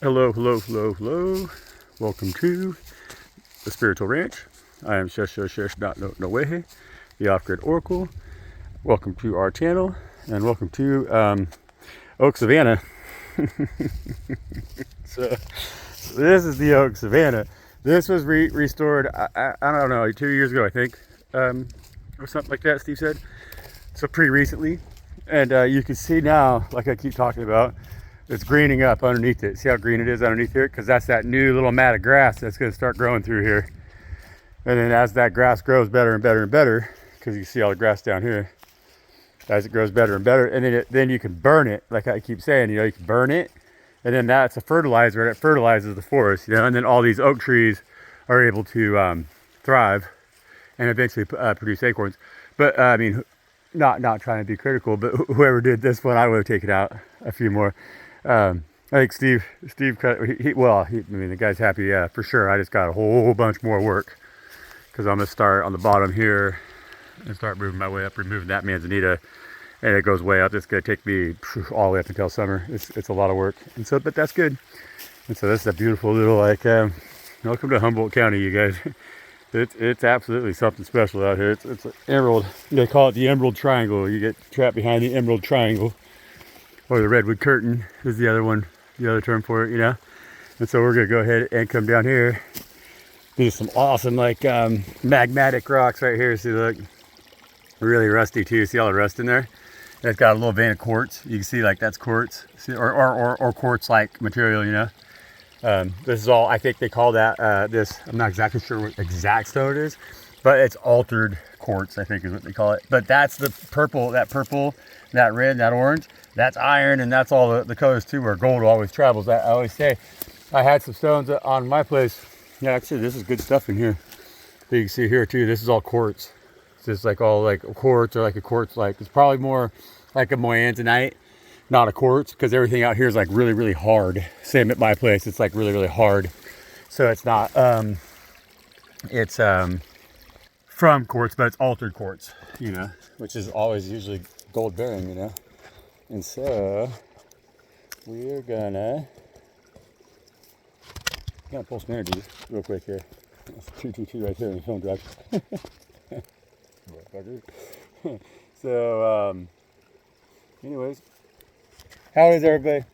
Hello, hello, hello, hello. Welcome to the Spiritual Ranch. I am Shesh.no-way, the Off-Grid Oracle. Welcome to our channel, and welcome to Oak Savannah. so this is the Oak Savannah. This was restored, I don't know, 2 years ago, I think, or something like that, Steve said. So pretty recently. And you can see now, like I keep talking about, it's greening up underneath it. See how green it is underneath here? Because that's that new little mat of grass that's going to start growing through here. And then as that grass grows better and better and better, because you see all the grass down here, as it grows better and better, and then you can burn it, like I keep saying, you can burn it, and then that's a fertilizer, and it fertilizes the forest, and then all these oak trees are able to thrive and eventually produce acorns. But I mean, not trying to be critical, but whoever did this one, I would have taken out a few more. I think Steve, the guy's happy, yeah, for sure. I just got a whole bunch more work because I'm gonna start on the bottom here and start moving my way up, removing that manzanita, and it goes way up. It's gonna take me all the way up until summer. It's a lot of work, and so, but that's good. And so this is a beautiful little, welcome to Humboldt County, you guys. It's absolutely something special out here. It's an emerald. They call it the Emerald Triangle. You get trapped behind the Emerald Triangle. Or the redwood curtain is the other term for it, And so we're gonna go ahead and come down here. These some awesome magmatic rocks right here. See, look, really rusty too. See all the rust in there? And it's got a little vein of quartz. You can see that's quartz, or quartz-like material, This is all, I think they call that this. I'm not exactly sure what exact stone it is, but it's altered quartz, I think is what they call it. But that's the purple, that red, that orange. That's iron, and that's all the colors too, where gold always travels. I always say, I had some stones on my place. Yeah, actually, this is good stuff in here. So you can see here too, this is all quartz. It's just all quartz, or like a quartz, it's probably more like a moyanzanite, not a quartz, because everything out here is really, really hard. Same at my place, it's really, really hard. So it's not, it's from quartz, but it's altered quartz, which is always usually gold bearing, And so we're gonna pull some energy real quick here. That's 222 right there in the film drive. So, anyways, how is everybody?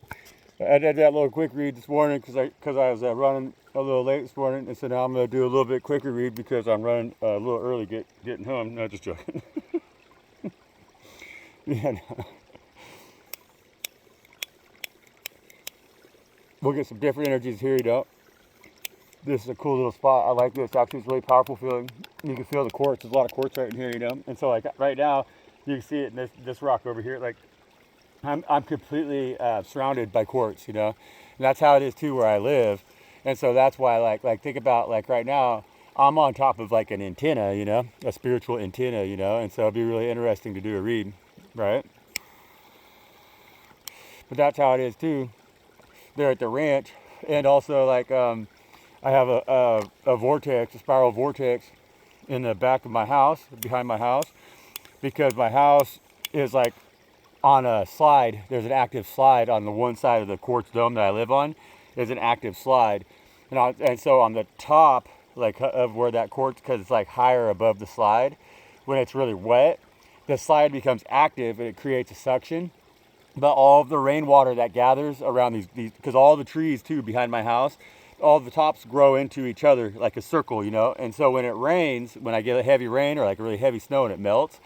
I did that little quick read this morning because I was running a little late this morning, and so now I'm gonna do a little bit quicker read because I'm running a little early getting home. No, just joking. Yeah. No. We'll get some different energies here, This is a cool little spot. I like this. Actually, it's really powerful feeling. You can feel the quartz. There's a lot of quartz right in here, And so, right now, you can see it in this rock over here. I'm completely surrounded by quartz, And that's how it is too where I live. And so that's why, think about right now, I'm on top of an antenna, a spiritual antenna, And so it'd be really interesting to do a read, right? But that's how it is too. There at the ranch, and also I have a vortex, a spiral vortex in the back of my house, behind my house, because my house is on a slide. There's an active slide on the one side of the quartz dome that I live on. There's an active slide, and so on the top of where that quartz, because it's higher above the slide, when it's really wet, the slide becomes active and it creates a suction. But all of the rainwater that gathers around these, because all the trees too behind my house, all the tops grow into each other like a circle, And so when it rains, when I get a heavy rain or really heavy snow and it melts,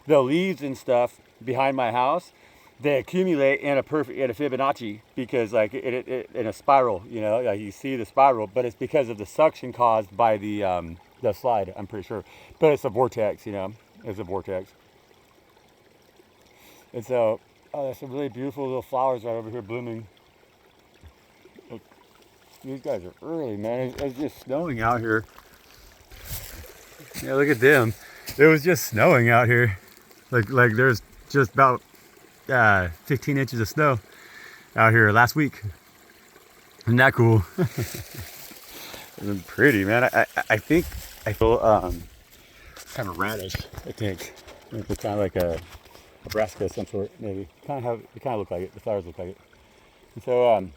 the leaves and stuff behind my house, they accumulate in a Fibonacci, because it in a spiral, you see the spiral, but it's because of the suction caused by the slide, I'm pretty sure. But it's a vortex, It's a vortex. And so, there's some really beautiful little flowers right over here blooming. Look, these guys are early, man. It's just snowing out here. Yeah, look at them. It was just snowing out here. There's just about 15 inches of snow out here last week. Isn't that cool? It's pretty, man. I think I feel kind of radish, I think. It's kind of like a brassica of some sort, maybe. They kind of look like it. The flowers look like it. And so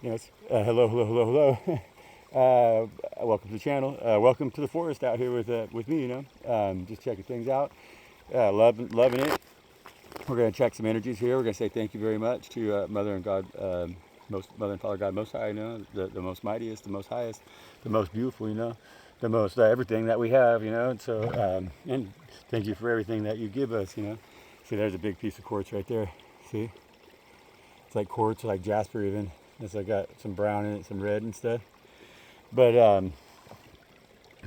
Yes. Hello, hello, hello, hello. Welcome to the channel. Welcome to the forest out here with me. Just checking things out. Loving it. We're gonna check some energies here. We're gonna say thank you very much to Mother and God, Mother and Father God Most High. The most mightiest, the most highest, the most beautiful. The most everything that we have. And so and thank you for everything that you give us. See, there's a big piece of quartz right there. See, it's like quartz, like jasper even. It's like got some brown in it, some red and stuff. But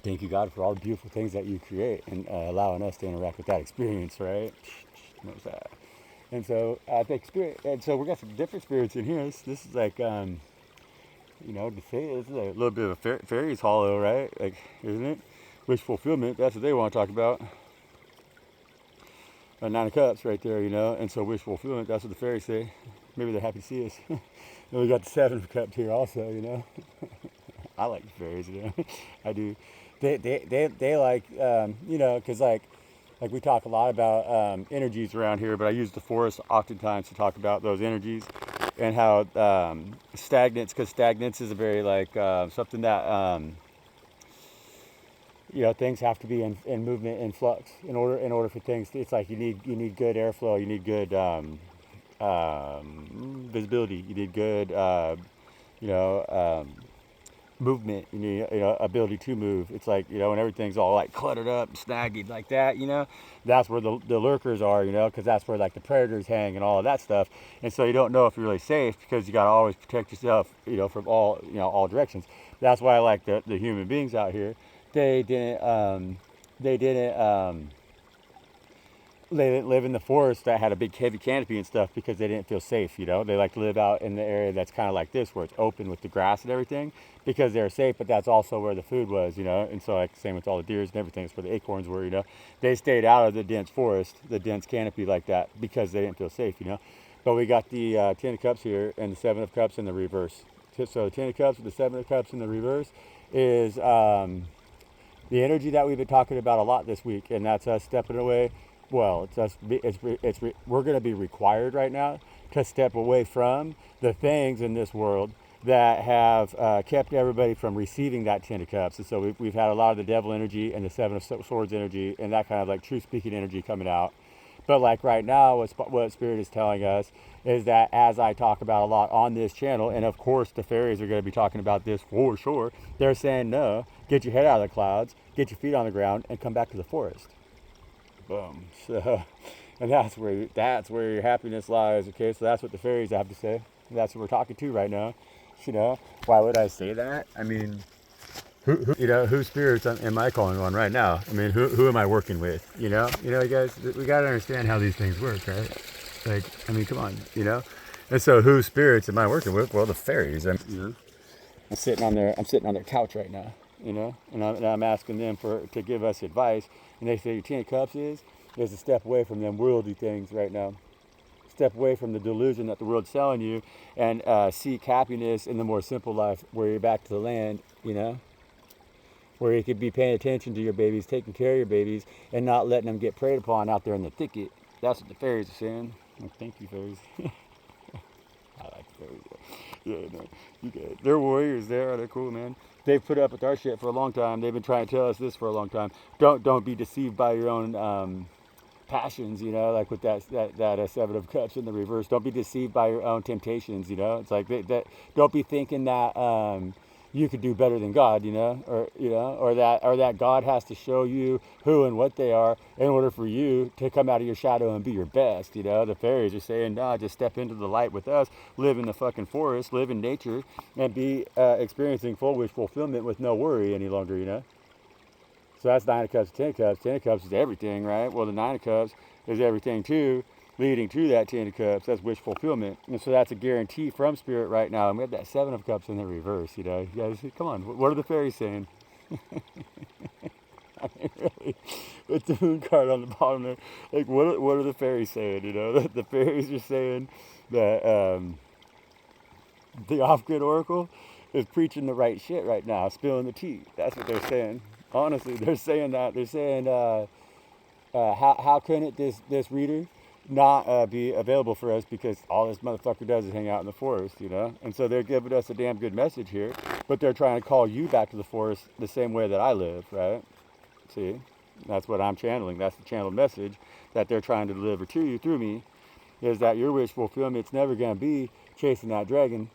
thank you, God, for all the beautiful things that you create and allowing us to interact with that experience, right? Knows that. And so I think spirit, and so we got some different spirits in here. This is like, to say this is a little bit of a fairy's hollow, right? Like, isn't it? Wish fulfillment. That's what they want to talk about. Nine of Cups right there, and so wish fulfillment. That's what the fairies say. Maybe they're happy to see us. And we got the Seven of Cups here also, I like the fairies, I do. They like, because like we talk a lot about energies around here, but I use the forest oftentimes to talk about those energies and how stagnance, because stagnance is a very like something that things have to be in movement, in flux, in order for things. It's like you need good airflow, you need good visibility, you need good movement, you need ability to move. It's like when everything's all like cluttered up, snagged like that, that's where the lurkers are, because that's where like the predators hang and all of that stuff. And so you don't know if you're really safe because you got to always protect yourself, from all directions. That's why I like the human beings out here. They didn't live in the forest that had a big heavy canopy and stuff because they didn't feel safe. They like to live out in the area that's kind of like this, where it's open with the grass and everything, because they're safe. But that's also where the food was, and so like same with all the deers and everything. It's where the acorns were. They stayed out of the dense forest, the dense canopy like that, because they didn't feel safe. But we got the Ten of Cups here and the Seven of Cups in the reverse. So the Ten of Cups with the Seven of Cups in the reverse is the energy that we've been talking about a lot this week, and that's us stepping away. Well, we're going to be required right now to step away from the things in this world that have kept everybody from receiving that Ten of Cups. And so we've had a lot of the devil energy and the Seven of Swords energy and that kind of like truth-speaking energy coming out. But like right now, what Spirit is telling us is that, as I talk about a lot on this channel, and of course the fairies are going to be talking about this for sure, they're saying no, get your head out of the clouds, get your feet on the ground, and come back to the forest. Boom. So, and that's where your happiness lies. Okay, so that's what the fairies have to say. That's what we're talking to right now. Why would I say that? I mean, who spirits am I calling on right now? I mean, who am I working with? You guys, we got to understand how these things work, right? Like, I mean, come on, And so, who spirits am I working with? Well, the fairies. I'm sitting on their couch right now, and I'm asking them to give us advice, and they say your Ten of Cups is a step away from them worldly things right now. Step away from the delusion that the world's selling you, and seek happiness in the more simple life, where you're back to the land, where you could be paying attention to your babies, taking care of your babies, and not letting them get preyed upon out there in the thicket. That's what the fairies are saying. Well, thank you, fairies. I like the fairies. Yeah, no, they're warriors. They're cool, man. They've put up with our shit for a long time. They've been trying to tell us this for a long time. Don't be deceived by your own passions, like with that Seven of Cups in the reverse. Don't be deceived by your own temptations, It's like that. Don't be thinking that you could do better than God, or that God has to show you who and what they are in order for you to come out of your shadow and be your best. The fairies are saying, nah, just step into the light with us, live in the fucking forest, live in nature, and be experiencing full wish fulfillment with no worry any longer, So that's Nine of Cups, Ten of Cups. Ten of Cups is everything, right? Well, the Nine of Cups is everything too, leading to that Ten of Cups. That's wish fulfillment. And so that's a guarantee from Spirit right now. And we have that Seven of Cups in the reverse, You guys, come on. What are the fairies saying? I mean, really, with the moon card on the bottom there, like, what are the fairies saying? The fairies are saying that the off-grid oracle is preaching the right shit right now, spilling the tea. That's what they're saying. Honestly, they're saying that. They're saying, how couldn't this reader, not be available for us because all this motherfucker does is hang out in the forest, you know? And so they're giving us a damn good message here, but they're trying to call you back to the forest the same way that I live, right? See? That's what I'm channeling. That's the channeled message that they're trying to deliver to you through me, is that your wish fulfillment's never going to be chasing that dragon.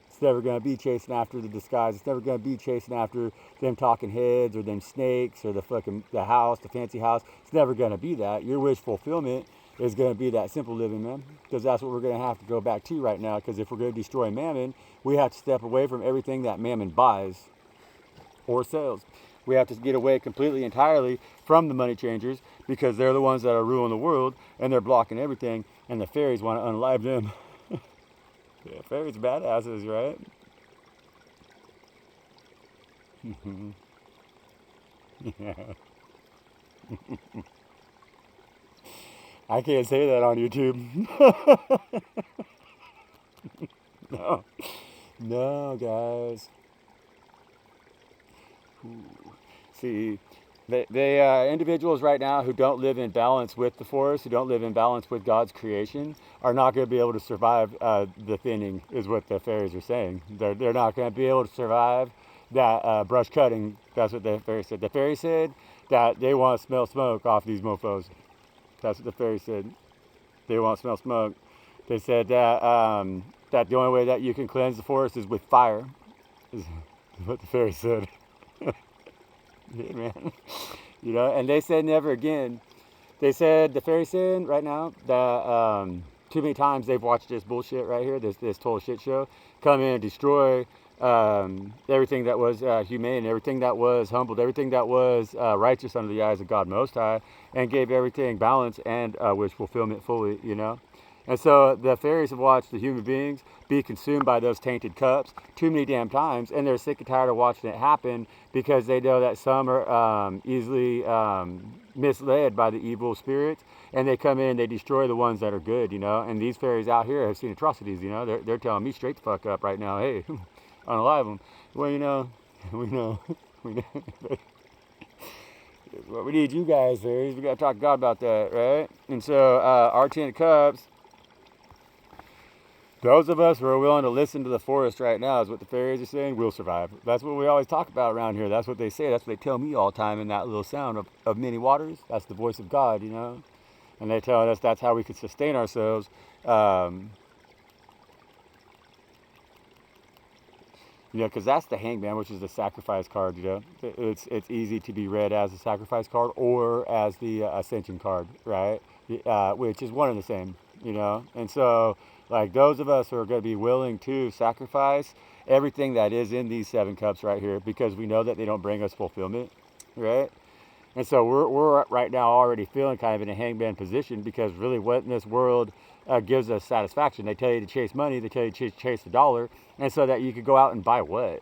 It's never going to be chasing after the disguise. It's never going to be chasing after them talking heads or them snakes or the fancy house. It's never going to be that. Your wish fulfillment is going to be that simple living, man. Because that's what we're going to have to go back to right now. Because if we're going to destroy mammon, we have to step away from everything that mammon buys or sells. We have to get away completely, entirely from the money changers because they're the ones that are ruling the world and they're blocking everything. And the fairies want to unalive them. Yeah, fairies badasses, right? Yeah. I can't say that on YouTube. No. No, guys. Ooh. See, they individuals right now who don't live in balance with the forest, who don't live in balance with God's creation, are not going to be able to survive the thinning, is what the fairies are saying. They're not going to be able to survive that brush cutting. That's what the fairy said. The fairy said that they want to smell smoke off these mofos. That's what the fairy said. They want to smell smoke. They said that that the only way that you can cleanse the forest is with fire. Is what the fairy said. Yeah, man. You know, and they said never again. They said, the fairy said right now that too many times they've watched this bullshit right here, this total shit show, come in and destroy everything that was humane, everything that was humbled, everything that was righteous under the eyes of God Most High, and gave everything balance and wish fulfillment fully, you know. And so the fairies have watched the human beings be consumed by those tainted cups too many damn times, and they're sick and tired of watching it happen because they know that some are easily misled by the evil spirits, and they come in and they destroy the ones that are good, you know. And these fairies out here have seen atrocities, you know. They're telling me straight the fuck up right now, hey, unalive them. Well, you know, we know. Well, we need you guys, fairies. We got to talk to God about that, right? And so our 10 cups, those of us who are willing to listen to the forest right now, is what the fairies are saying, will survive. That's what we always talk about around here. That's what they say. That's what they tell me all the time in that little sound of many waters. That's the voice of God, you know. And they tell us that's how we can sustain ourselves. You know, because that's the hangman, which is the sacrifice card, you know. It's easy to be read as a sacrifice card or as the ascension card, right? Which is one and the same, you know. And so, like, those of us who are going to be willing to sacrifice everything that is in these 7 cups right here, because we know that they don't bring us fulfillment, right? And so we're right now already feeling kind of in a hangman position, because really what in this world gives us satisfaction? They tell you to chase money, they tell you to chase the dollar, and so that you could go out and buy what?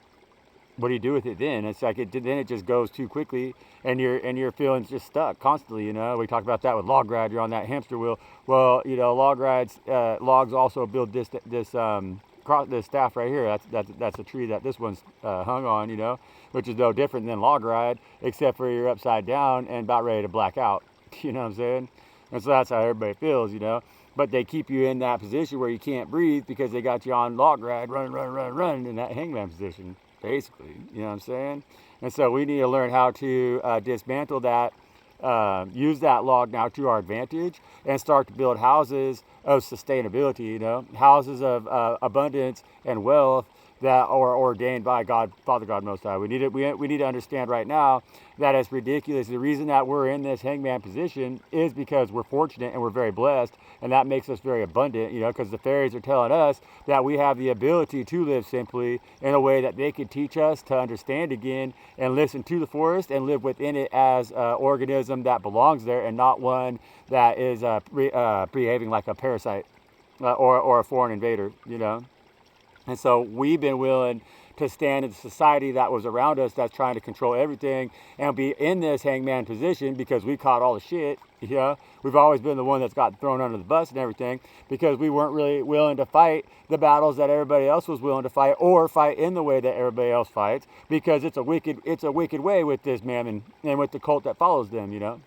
What do you do with it then? It's like then it just goes too quickly, and you're feeling just stuck constantly. You know, we talked about that with log ride. You're on that hamster wheel. Well, you know, logs also build this staff right here. That's a tree that this one's hung on. You know, which is no different than log ride, except for you're upside down and about ready to black out. You know what I'm saying? And so that's how everybody feels. You know. But they keep you in that position where you can't breathe because they got you on log ride, run in that hangman position. Basically, you know what I'm saying? And so we need to learn how to dismantle that, use that log now to our advantage, and start to build houses of sustainability, you know, houses of abundance and wealth that are ordained by God, Father God Most High. We need to understand right now that it's ridiculous. The reason that we're in this hangman position is because we're fortunate and we're very blessed, and that makes us very abundant, you know, because the fairies are telling us that we have the ability to live simply in a way that they could teach us to understand again and listen to the forest and live within it as an organism that belongs there and not one that is behaving like a parasite or a foreign invader, you know. And so we've been willing to stand in the society that was around us that's trying to control everything and be in this hangman position because we caught all the shit, you know. We've always been the one that's got thrown under the bus and everything because we weren't really willing to fight the battles that everybody else was willing to fight, or fight in the way that everybody else fights, because it's a wicked way with this mammon and with the cult that follows them, you know.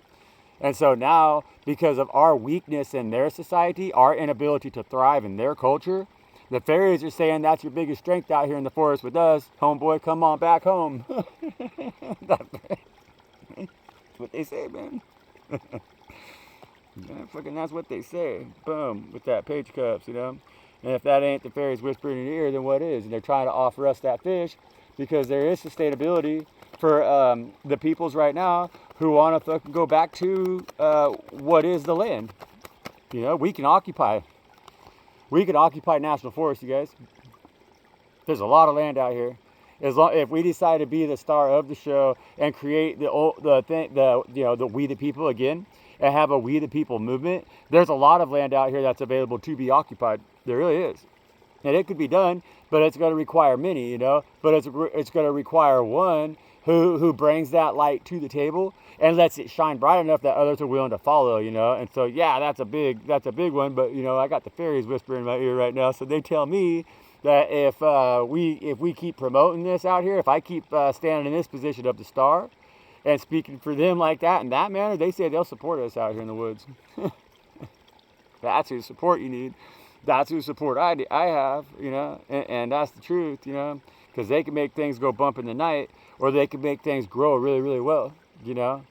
And so now, because of our weakness in their society, our inability to thrive in their culture, the fairies are saying that's your biggest strength out here in the forest with us. Homeboy, come on back home. That's what they say, man. Yeah, fucking that's what they say. Boom, with that page cups, you know. And if that ain't the fairies whispering in your ear, then what is? And they're trying to offer us that fish because there is sustainability for the peoples right now who want to fucking go back to what is the land. You know, we can occupy national forests, you guys. There's a lot of land out here. If we decide to be the star of the show and create the we the people again, and have a we the people movement, there's a lot of land out here that's available to be occupied. There really is. And it could be done, but it's going to require many, you know. But it's going to require one who brings that light to the table and lets it shine bright enough that others are willing to follow, you know. And so, yeah, that's a big one. But, you know, I got the fairies whispering in my ear right now. So they tell me that if we keep promoting this out here, if I keep standing in this position of the star and speaking for them like that in that manner, they say they'll support us out here in the woods. That's who support you need. That's who support I have, you know, and that's the truth, you know, because they can make things go bump in the night, or they can make things grow really, really well, you know.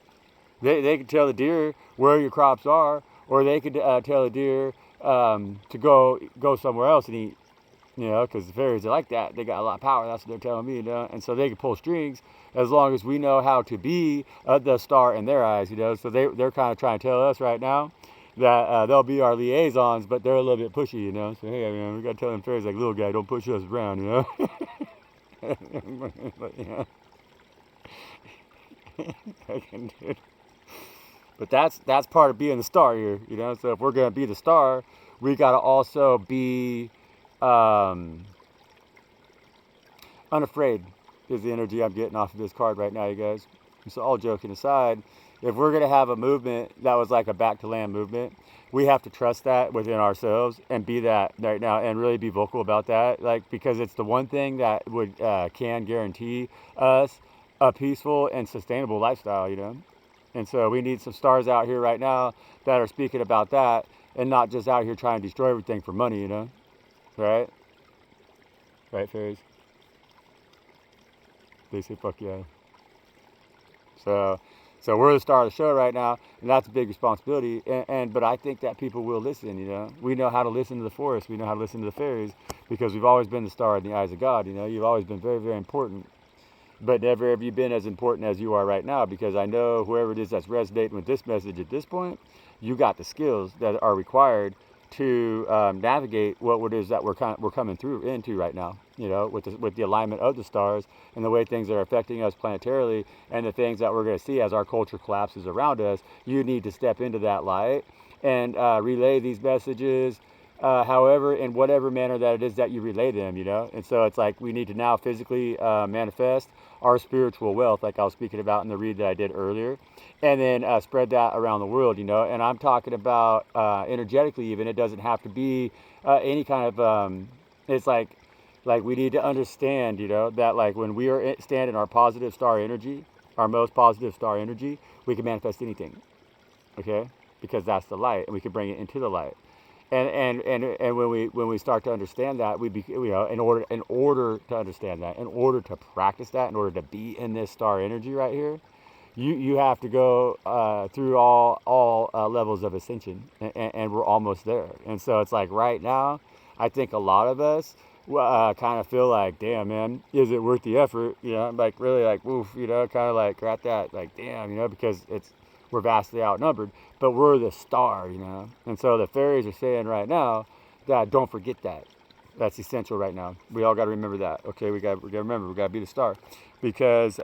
They can tell the deer where your crops are, or they could tell the deer to go somewhere else and eat, you know, because the fairies are like that. They got a lot of power. That's what they're telling me, you know, and so they can pull strings as long as we know how to be the star in their eyes, you know. So they're kind of trying to tell us right now that they'll be our liaisons, but they're a little bit pushy, you know. So, hey, man, we got to tell them fairies like, little guy, don't push us around, you know. But, you know. But that's part of being the star here, you know. So if we're going to be the star, we got to also be unafraid is the energy I'm getting off of this card right now, you guys. So all joking aside, if we're going to have a movement that was like a back to land movement, we have to trust that within ourselves and be that right now and really be vocal about that. Like, because it's the one thing that would can guarantee us a peaceful and sustainable lifestyle, you know. And so we need some stars out here right now that are speaking about that and not just out here trying to destroy everything for money, you know. Right? Right, fairies? They say fuck yeah. So we're the star of the show right now, and that's a big responsibility. But I think that people will listen, you know. We know how to listen to the forest. We know how to listen to the fairies because we've always been the star in the eyes of God, you know. You've always been very, very important. But never have you been as important as you are right now, because I know whoever it is that's resonating with this message at this point, you got the skills that are required to navigate what it is that we're coming through into right now, you know, with the alignment of the stars and the way things are affecting us planetarily and the things that we're going to see as our culture collapses around us. You need to step into that light and relay these messages however, in whatever manner that it is that you relay them, you know. And so it's like we need to now physically manifest our spiritual wealth, like I was speaking about in the read that I did earlier, and then spread that around the world, you know. And I'm talking about energetically even. It doesn't have to be any kind of, it's like we need to understand, you know, that like when we are stand in our positive star energy, our most positive star energy, we can manifest anything, okay? Because that's the light, and we can bring it into the light. And when we start to understand that, you know, in order to understand that, in order to practice that, in order to be in this star energy right here, you have to go through all levels of ascension, and we're almost there. And so it's like right now, I think a lot of us kind of feel like, damn, man, is it worth the effort? You know, like really like, oof, you know, kind of like at that, like, damn, you know, because we're vastly outnumbered, but we're the star, you know. And so the fairies are saying right now that don't forget that. That's essential right now. We all got to remember that. Okay, we got to remember, we got to be the star, because they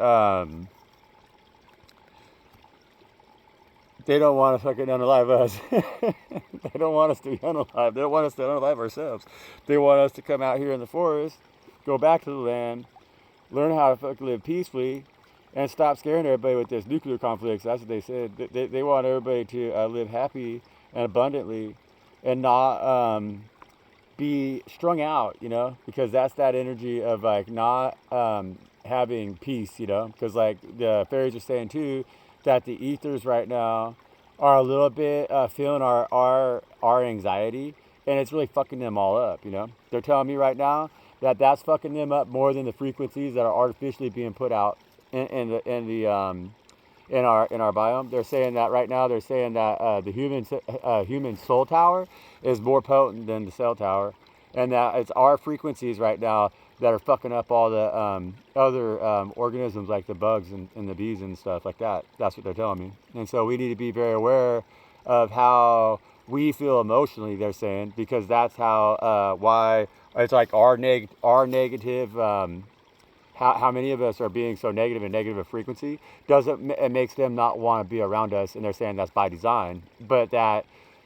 don't want to fucking unalive us. They don't want us to be unalive. They don't want us to unalive ourselves. They want us to come out here in the forest, go back to the land, learn how to fucking live peacefully, and stop scaring everybody with this nuclear conflicts. That's what they said. They want everybody to live happy and abundantly and not be strung out, you know, because that's that energy of like not having peace, you know, because like the fairies are saying too, that the ethers right now are a little bit feeling our anxiety, and it's really fucking them all up. You know, they're telling me right now that that's fucking them up more than the frequencies that are artificially being put out in our biome. They're saying that right now. They're saying that the human soul tower is more potent than the cell tower, and that it's our frequencies right now that are fucking up all the other organisms like the bugs and the bees and stuff like that. That's what they're telling me. And so we need to be very aware of how we feel emotionally, they're saying, because that's how why it's like our negative how many of us are being so negative and negative of frequency doesn't, it makes them not want to be around us, and they're saying that's by design, but that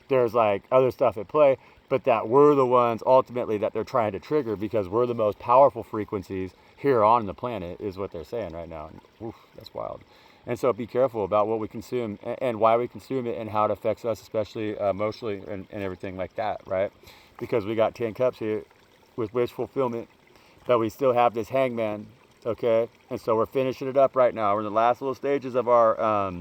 there's like other stuff at play, but that we're the ones ultimately that they're trying to trigger because we're the most powerful frequencies here on the planet is what they're saying right now. Oof, that's wild. And so be careful about what we consume and why we consume it and how it affects us, especially emotionally and everything like that, right? Because we got 10 cups here with wish fulfillment, but we still have this hangman, okay? And so we're finishing it up right now. We're in the last little stages of our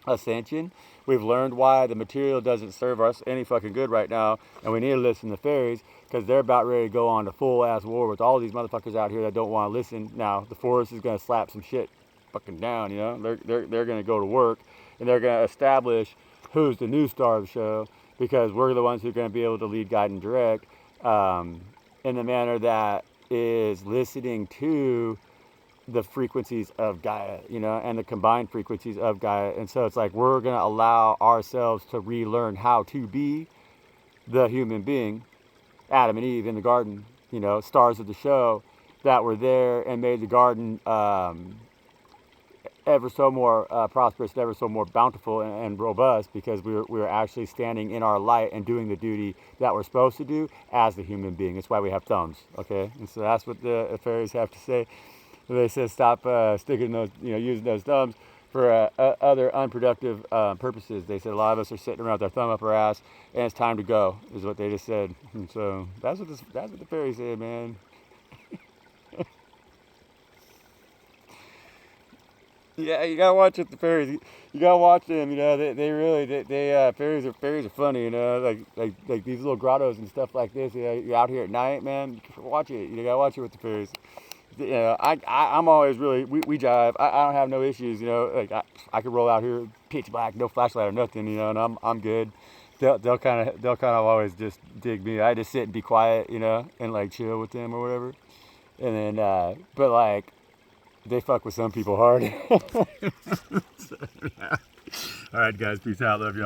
ascension. We've learned why the material doesn't serve us any fucking good right now, and we need to listen to the fairies because they're about ready to go on to full-ass war with all these motherfuckers out here that don't want to listen. Now, the forest is going to slap some shit fucking down, you know? They're going to go to work, and they're going to establish who's the new star of the show because we're the ones who are going to be able to lead, guide, and direct in the manner that is listening to the frequencies of Gaia, you know, and the combined frequencies of Gaia. And so it's like we're going to allow ourselves to relearn how to be the human being, Adam and Eve in the garden, you know, stars of the show that were there and made the garden ever so more prosperous, ever so more bountiful and robust because we were actually standing in our light and doing the duty that we're supposed to do as the human being. That's why we have thumbs, okay? And so that's what the fairies have to say. They said stop sticking those, you know, using those thumbs for other unproductive purposes. They said a lot of us are sitting around with our thumb up our ass, and it's time to go, is what they just said. And so that's what the fairies said, man. Yeah, you gotta watch it. The fairies, you gotta watch them. You know, they really fairies are funny. You know, like these little grottos and stuff like this. You know, you're out here at night, man. Watch it. You gotta watch it with the fairies. You know, I'm always really we jive. I don't have no issues. You know, like I could roll out here pitch black, no flashlight or nothing. You know, and I'm good. They'll kind of always just dig me. I just sit and be quiet. You know, and like chill with them or whatever. And then, but like they fuck with some people hard. So, yeah. All right, guys. Peace out. Love y'all.